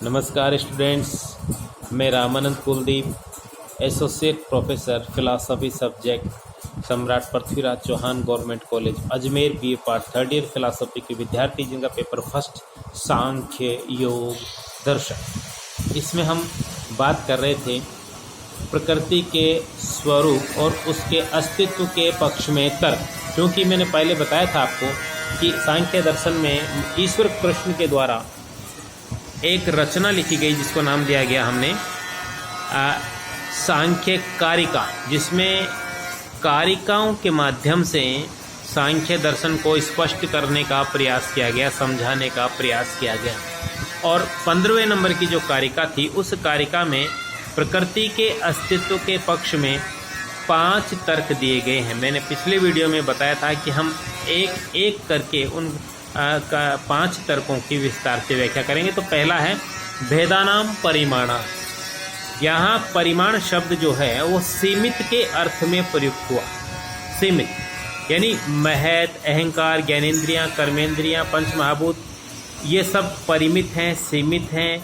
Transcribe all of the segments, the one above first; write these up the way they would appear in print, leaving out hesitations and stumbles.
नमस्कार स्टूडेंट्स, मैं Ramanand Kuldeep, associate professor philosophy subject Samrat Prithviraj Chauhan government college Ajmer BA part third year philosophy के विद्यार्थी जिनका पेपर फर्स्ट सांख्य योग दर्शन। इसमें हम बात कर रहे थे प्रकृति के स्वरूप और उसके अस्तित्व के पक्ष में तर्क। क्योंकि मैंने पहले बताया था आपको कि सांख्य दर्शन में ईश्वर कृष्ण के द्वारा एक रचना लिखी गई जिसको नाम दिया गया हमने सांख्य कारिका, जिसमें कारिकाओं के माध्यम से सांख्य दर्शन को स्पष्ट करने का प्रयास किया गया, समझाने का प्रयास किया गया। और 15वें नंबर की जो कारिका थी, उस कारिका में प्रकृति के अस्तित्व के पक्ष में 5 तर्क दिए गए हैं। मैंने पिछले वीडियो में बताया था कि हम एक एक करके उन 5 तर्कों की विस्तार से व्याख्या करेंगे। तो पहला है भेदानाम परिमाणा। यहाँ परिमाण शब्द जो है वो सीमित के अर्थ में प्रयुक्त हुआ। सीमित यानी महत, अहंकार, ज्ञानेंद्रियाँ, कर्मेंद्रियाँ, पंच महाभूत, ये सब परिमित हैं, सीमित हैं।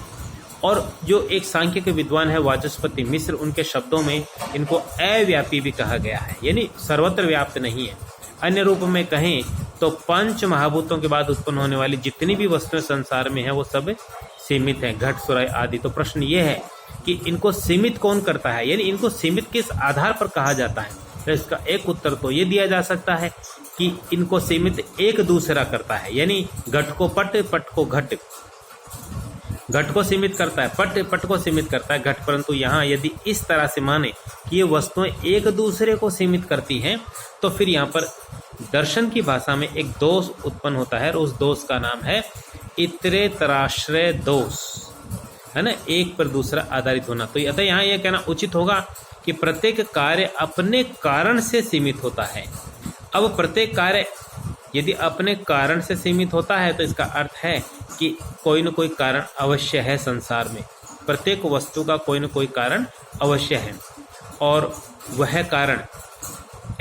और जो एक सांख्य के विद्वान है वाचस्पति मिश्र, उनके शब्दों में इनको अव्यापी भी कहा गया है, यानी सर्वत्र व्याप्त नहीं है। अन्य रूप में कहें तो पंच महाभूतों के बाद उत्पन्न होने वाली जितनी भी वस्तुएं संसार में है वो सब सीमित हैं, घट, सुराय आदि। तो प्रश्न ये है कि इनको सीमित कौन करता है, यानी इनको सीमित किस आधार पर कहा जाता है। तो इसका एक उत्तर तो ये दिया जा सकता है कि इनको सीमित एक दूसरा करता है, यानी घट को पट, पट को घट। घट को सीमित करता है, पट पट को सीमित करता है घट। परंतु यहाँ यदि इस तरह से माने कि ये वस्तुएं एक दूसरे को सीमित करती हैं, तो फिर यहाँ पर दर्शन की भाषा में एक दोष उत्पन्न होता है और उस दोष का नाम है इतरेतराश्रय दोष, है ना, एक पर दूसरा आधारित होना। तो अतः यहाँ यह कहना उचित होगा कि प्रत्येक कार्य अपने कारण से सीमित होता है। अब प्रत्येक कार्य यदि अपने कारण से सीमित होता है तो इसका अर्थ है कि कोई न कोई कारण अवश्य है संसार में। प्रत्येक वस्तु का कोई न कोई कारण अवश्य है, और वह कारण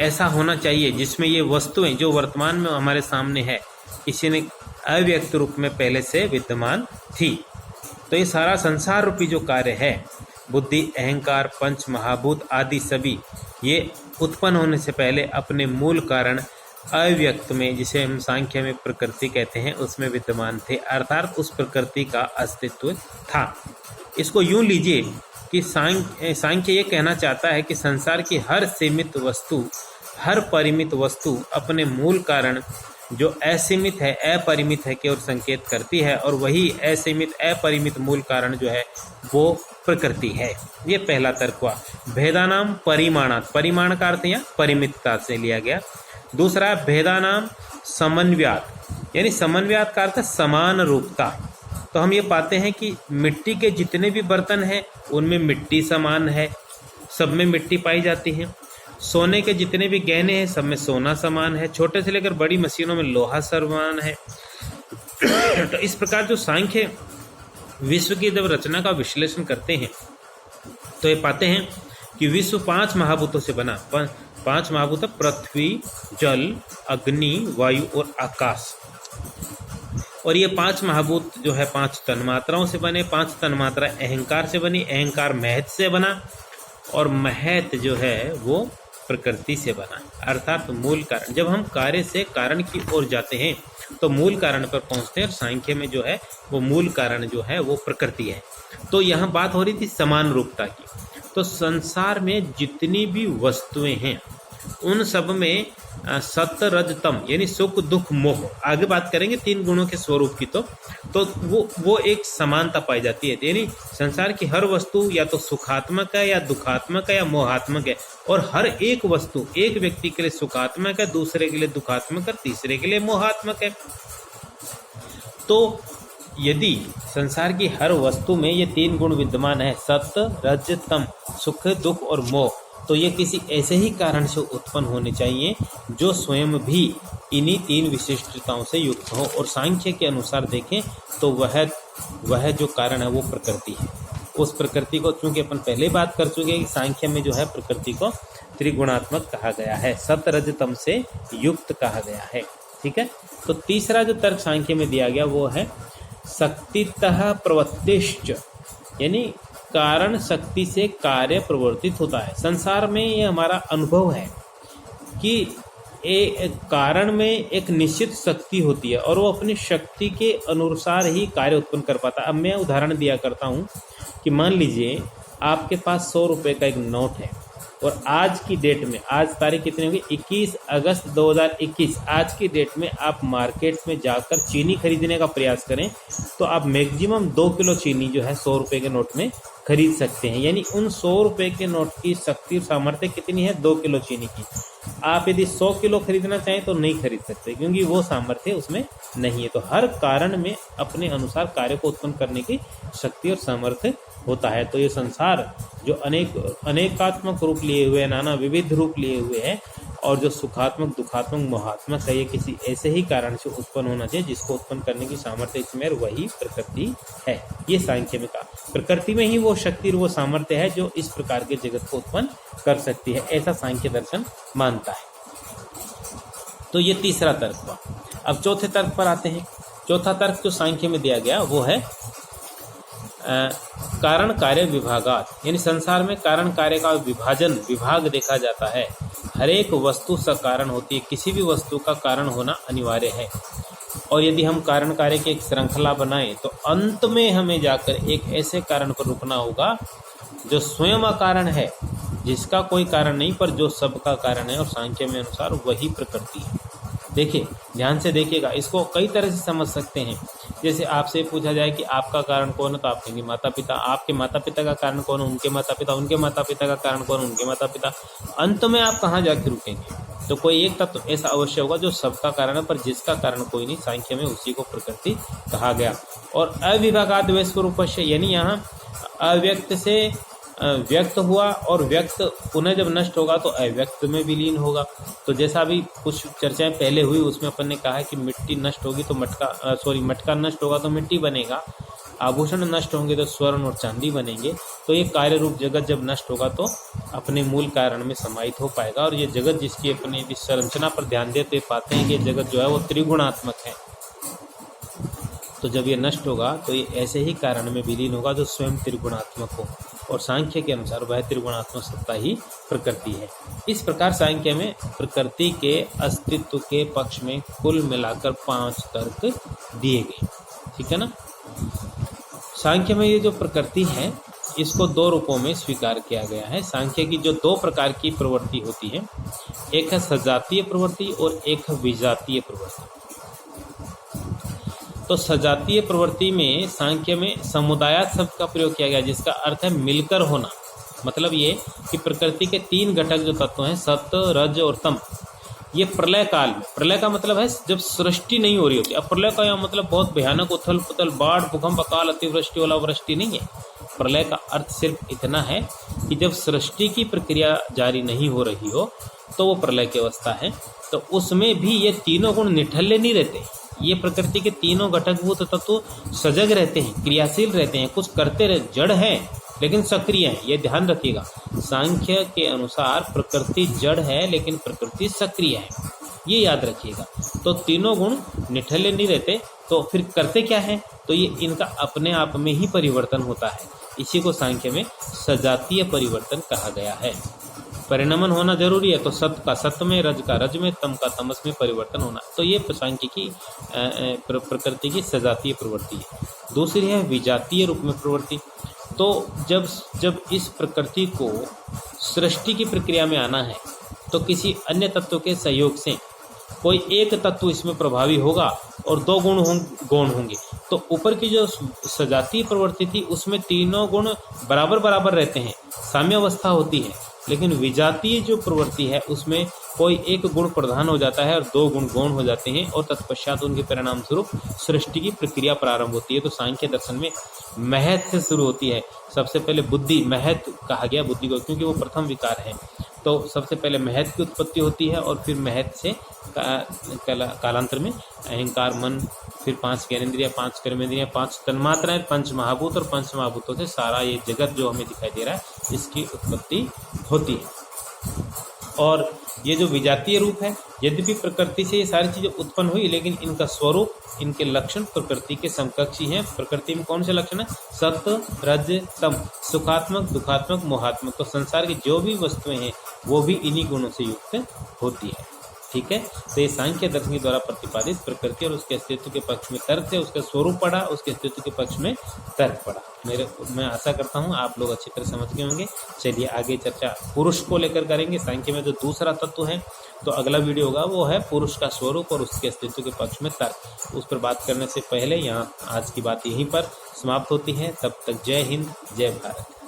ऐसा होना चाहिए जिसमें ये वस्तुएं जो वर्तमान में हमारे सामने है, किसी ने अव्यक्त रूप में पहले से विद्यमान थी। तो ये सारा संसार रूपी जो कार्य है, बुद्धि, अहंकार, पंच महाभूत आदि सभी, ये उत्पन्न होने से पहले अपने मूल कारण अव्यक्त में, जिसे हम सांख्य में प्रकृति कहते हैं, उसमें विद्यमान थे, अर्थात उस प्रकृति का अस्तित्व था। इसको यूं लीजिए कि सांख्य ये कहना चाहता है कि संसार की हर सीमित वस्तु, हर परिमित वस्तु अपने मूल कारण जो असीमित है, अपरिमित है की ओर संकेत करती है, और वही असीमित अपरिमित मूल कारण जो है वो प्रकृति है। ये पहला तर्क हुआ। भेदानाम परिमाणात्, परिमाण का अर्थ यहाँ परिमितता से लिया गया। दूसरा भेदानाम समन्वयात्, यानी समन्वयात् का अर्थ समान रूपता। तो हम ये पाते हैं कि मिट्टी के जितने भी बर्तन हैं उनमें मिट्टी समान है, सब में मिट्टी पाई जाती है। सोने के जितने भी गहने हैं सब में सोना समान है, छोटे से लेकर बड़ी मशीनों में लोहा समान है। तो इस प्रकार जो सांख्य विश्व की जब रचना का विश्लेषण करते हैं तो ये पाते हैं कि विश्व 5 महाभूतों से बना। 5 महाभूत: पृथ्वी, जल, अग्नि, वायु और आकाश। और ये 5 महाभूत जो है 5 तन्मात्राओं से बने। 5 तन्मात्रा अहंकार से बनी, अहंकार महत से बना, और महत जो है वो प्रकृति से बना, अर्थात मूल कारण। जब हम कार्य से कारण की ओर जाते हैं तो मूल कारण पर पहुंचते हैं, और सांख्य में जो है वो मूल कारण जो है वो प्रकृति है। तो यहाँ बात हो रही थी समान रूपता की। तो संसार में जितनी भी वस्तुएं हैं उन सब में सत्य, रज, तम, यानी सुख, दुख, मोह, आगे बात करेंगे 3 गुणों के स्वरूप की। तो वो एक समानता पाई जाती है, यानी संसार की हर वस्तु या तो सुखात्मक है या दुखात्मक है या मोहात्मक है, और हर एक वस्तु एक व्यक्ति के लिए सुखात्मक है, दूसरे के लिए दुखात्मक है, तीसरे के लिए मोहात्मक है। तो यदि संसार की हर वस्तु में ये 3 गुण विद्यमान है, सत्य, रज, तम, सुख, दुख और मोह, तो ये किसी ऐसे ही कारण से उत्पन्न होने चाहिए जो स्वयं भी इन्हीं 3 विशिष्टताओं से युक्त हो। और सांख्य के अनुसार देखें तो वह जो कारण है वो प्रकृति है। उस प्रकृति को, चूंकि अपन पहले बात कर चुके हैं कि सांख्य में जो है प्रकृति को त्रिगुणात्मक कहा गया है, सत्य, रज, तम से युक्त कहा गया है। ठीक है। तो तीसरा जो तर्क सांख्य में दिया गया वो है शक्तितः प्रवृत्तिश्च, यानी कारण शक्ति से कार्य प्रवर्तित होता है। संसार में ये हमारा अनुभव है कि एक कारण में एक निश्चित शक्ति होती है और वो अपनी शक्ति के अनुसार ही कार्य उत्पन्न कर पाता है। अब मैं उदाहरण दिया करता हूँ कि मान लीजिए आपके पास 100 रुपये का एक नोट है और आज की डेट में, आज तारीख कितनी होगी, 21 अगस्त 2021, आज की डेट में आप मार्केट्स में जाकर चीनी खरीदने का प्रयास करें तो आप मैक्सिमम 2 किलो चीनी जो है 100 रुपये के नोट में खरीद सकते हैं। यानी उन 100 रुपये के नोट की शक्ति और सामर्थ्य कितनी है, 2 किलो चीनी की। आप यदि 100 किलो खरीदना चाहें तो नहीं खरीद सकते क्योंकि वो सामर्थ्य उसमें नहीं है। तो हर कारण में अपने अनुसार कार्य को उत्पन्न करने की शक्ति और सामर्थ्य होता है। तो ये संसार जो अनेकात्मक रूप लिए हुए, नाना विविध रूप लिए हुए है और जो सुखात्मक, दुखात्मक, मोहात्मक है, ये किसी ऐसे ही कारण से उत्पन्न होना चाहिए जिसको उत्पन्न करने की सामर्थ्य इसमें, वही प्रकृति है। ये सांख्य में कहा प्रकृति में ही वो शक्ति और वो सामर्थ्य है जो इस प्रकार के जगत को उत्पन्न कर सकती है, ऐसा सांख्य दर्शन मानता है। तो ये तीसरा तर्क हुआ। अब चौथे तर्क पर आते हैं। चौथा तर्क जो सांख्य में दिया गया वो है कारण कार्य विभागात, यानी संसार में कारण कार्य का विभाग देखा जाता है। हर एक वस्तु सकारण होती है, किसी भी वस्तु का कारण होना अनिवार्य है। और यदि हम कारण कार्य की एक श्रृंखला बनाएं तो अंत में हमें जाकर एक ऐसे कारण पर रुकना होगा जो स्वयं अकारण है, जिसका कोई कारण नहीं पर जो सबका कारण है, और सांख्य में अनुसार वही प्रकृति है। देखिए, ध्यान से देखिएगा, इसको कई तरह से समझ सकते हैं। जैसे आपसे पूछा जाए कि आपका कारण कौन है तो आप कहेंगे माता पिता, आपके माता पिता का कारण कौन है, उनके माता पिता, उनके माता पिता का कारण कौन है, उनके माता पिता। अंत में आप कहाँ जाके रुकेंगे? तो कोई एक तत्व तो ऐसा अवश्य होगा जो सबका कारण है पर जिसका कारण कोई नहीं, सांख्य में उसी को प्रकृति कहा गया। और अविभागाद स्वरूपस्य, यानी यहाँ अव्यक्त से व्यक्त हुआ और व्यक्त पुनः जब नष्ट होगा तो अव्यक्त में विलीन होगा। तो जैसा अभी कुछ चर्चाएं पहले हुई उसमें अपन ने कहा है कि मिट्टी नष्ट होगी तो मटका नष्ट होगा तो मिट्टी बनेगा, आभूषण नष्ट होंगे तो स्वर्ण और चांदी बनेंगे। तो ये कार्य रूप जगत जब नष्ट होगा तो अपने मूल कारण में समाहित हो पाएगा। और ये जगत जिसकी अपने यदि संरचना पर ध्यान देते पाते हैं कि जगत जो है वो त्रिगुणात्मक है। तो जब ये नष्ट होगा तो ये ऐसे ही कारण में विलीन होगा जो स्वयं त्रिगुणात्मक हो, और सांख्य के अनुसार वह त्रिगुणात्मक सत्ता ही प्रकृति है। इस प्रकार सांख्य में प्रकृति के अस्तित्व के पक्ष में कुल मिलाकर 5 तर्क दिए गए। ठीक है ना। सांख्य में ये जो प्रकृति है इसको 2 रूपों में स्वीकार किया गया है। सांख्य की जो 2 प्रकार की प्रवृत्ति होती है, एक है सजातीय प्रवृत्ति और एक है विजातीय प्रवृत्ति। तो सजातीय प्रवृत्ति में सांख्य में समुदाय शब्द का प्रयोग किया गया, जिसका अर्थ है मिलकर होना। मतलब ये कि प्रकृति के 3 घटक जो तत्व हैं, सत्व, रज और तम, ये प्रलय काल में, प्रलय का मतलब है जब सृष्टि नहीं हो रही होती। अब प्रलय का यह मतलब बहुत भयानक उथल पुथल, बाढ़, भूकंप, अकाल, अतिवृष्टि, ओलावृष्टि नहीं है। प्रलय का अर्थ सिर्फ इतना है कि जब सृष्टि की प्रक्रिया जारी नहीं हो रही हो तो वो प्रलय की अवस्था है। तो उसमें भी ये तीनों गुण निठल्ले नहीं रहते। ये प्रकृति के तीनों घटकभूत तत्व सजग रहते हैं, क्रियाशील रहते हैं, कुछ करते रहे, जड़ है लेकिन सक्रिय है। ये ध्यान रखिएगा, सांख्य के अनुसार प्रकृति जड़ है लेकिन प्रकृति सक्रिय है, ये याद रखिएगा। तो तीनों गुण निठल्ले नहीं रहते, तो फिर करते क्या है? तो ये इनका अपने आप में ही परिवर्तन होता है। इसी को सांख्य में सजातीय परिवर्तन कहा गया है। परिणमन होना जरूरी है, तो सत्य का सत्य में, रज का रज में, तम का तमस में परिवर्तन होना। तो ये सांख्य की प्रकृति की सजातीय प्रवृत्ति है। दूसरी है विजातीय रूप में प्रवृत्ति। तो जब इस प्रकृति को सृष्टि की प्रक्रिया में आना है तो किसी अन्य तत्व के सहयोग से कोई एक तत्व इसमें प्रभावी होगा और 2 गौण होंगे। तो ऊपर की जो सजातीय प्रवृत्ति थी उसमें तीनों गुण बराबर रहते हैं, साम्यावस्था होती है। लेकिन विजातीय जो प्रवृत्ति है उसमें कोई एक गुण प्रधान हो जाता है और 2 गुण गौण हो जाते हैं, और तत्पश्चात उनके परिणाम स्वरूप सृष्टि की प्रक्रिया प्रारंभ होती है। तो सांख्य दर्शन में महत से शुरू होती है। सबसे पहले बुद्धि, महत कहा गया बुद्धि को क्योंकि वो प्रथम विकार है। तो सबसे पहले महत की उत्पत्ति होती है और फिर महत से कालांतर में अहंकार, मन, फिर 5 ज्ञानेंद्रियां, 5 कर्मेंद्रियां, 5 तन्मात्राएं, 5 महाभूत, और 5 महाभूतों से सारा ये जगत जो हमें दिखाई दे रहा है इसकी उत्पत्ति होती है। और ये जो विजातीय रूप है, यद्यपि प्रकृति से ये सारी चीजें उत्पन्न हुई, लेकिन इनका स्वरूप, इनके लक्षण प्रकृति के समकक्षी हैं। प्रकृति में कौन से लक्षण है? सत्व, रज, तम, सुखात्मक, दुखात्मक, मोहात्मक। तो संसार की जो भी वस्तुएं हैं वो भी इन्हीं गुणों से युक्त होती है। ठीक है, तो ये सांख्य दर्शन के द्वारा प्रतिपादित प्रकृति और उसके अस्तित्व के पक्ष में तर्क है, उसका स्वरूप पढ़ा, उसके अस्तित्व के पक्ष में तर्क पढ़ा। मैं आशा करता हूँ आप लोग अच्छी तरह समझ गए होंगे। चलिए आगे चर्चा पुरुष को लेकर करेंगे। सांख्य में जो दूसरा तत्व है, तो अगला वीडियो होगा वो है पुरुष का स्वरूप और उसके अस्तित्व के पक्ष में तर्क। उस पर बात करने से पहले यहाँ आज की बात यहीं पर समाप्त होती है। तब तक जय हिंद, जय भारत।